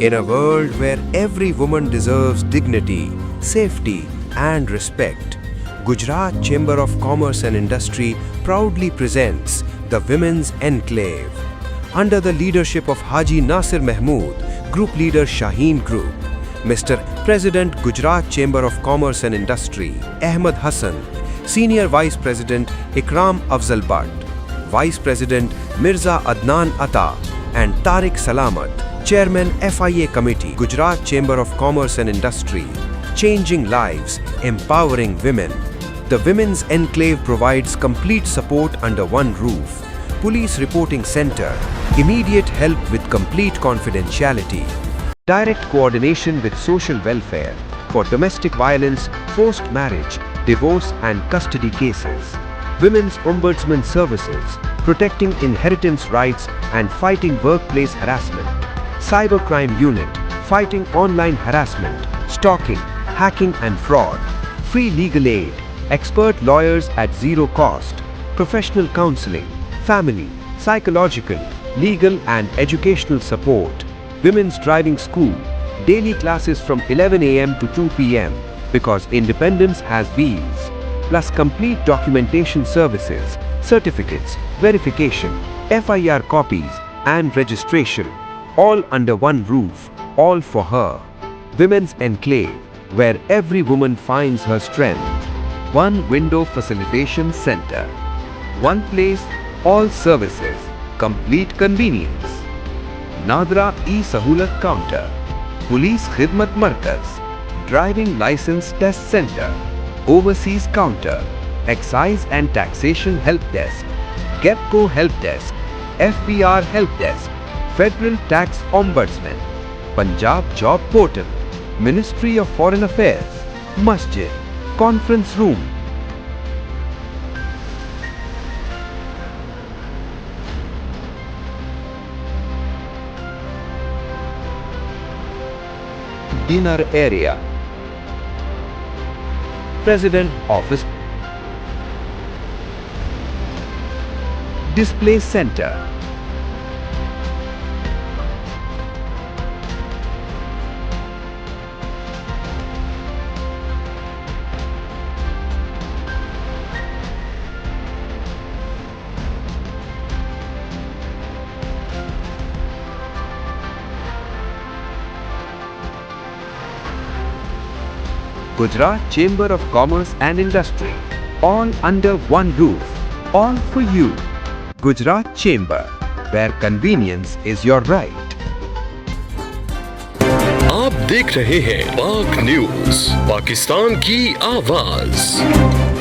In a world where every woman deserves dignity, safety, and respect, Gujarat Chamber of Commerce and Industry proudly presents the Women's Enclave. Under the leadership of Haji Nasir Mahmood, Group Leader Shaheen Group, Mr. President Gujarat Chamber of Commerce and Industry, Ahmed Hassan, Senior Vice President Ikram Afzal Bhatt, Vice President Mirza Adnan Atta, and Tariq Salamat, Chairman FIA Committee, Gujarat Chamber of Commerce and Industry, changing lives, empowering women. The Women's Enclave provides complete support under one roof, police reporting center, immediate help with complete confidentiality, direct coordination with social welfare for domestic violence, forced marriage, divorce and custody cases, Women's Ombudsman Services, protecting inheritance rights and fighting workplace harassment, Cybercrime Unit, fighting online harassment, stalking, hacking and fraud, free legal aid, expert lawyers at zero cost, professional counseling, family, psychological, legal and educational support, women's driving school, daily classes from 11 a.m. to 2 p.m. because independence has wheels, plus complete documentation services, certificates, verification, FIR copies and registration, all under one roof, all for her. Women's Enclave, where every woman finds her strength. One window facilitation center. One place, all services, complete convenience. Nadra e-Sahulat counter. Police Khidmat Markaz. Driving license test center. Overseas counter. Excise and taxation help desk. GEPCO help desk. FBR help desk. Federal Tax Ombudsman, Punjab Job Portal, Ministry of Foreign Affairs, Masjid, Conference Room. Dinner area, President Office, Display Center, Gujarat Chamber of Commerce and Industry, all under one roof, all for you. Gujarat Chamber, where convenience is your right. आप देख रहे हैं पाक news, Pakistan की आवाज।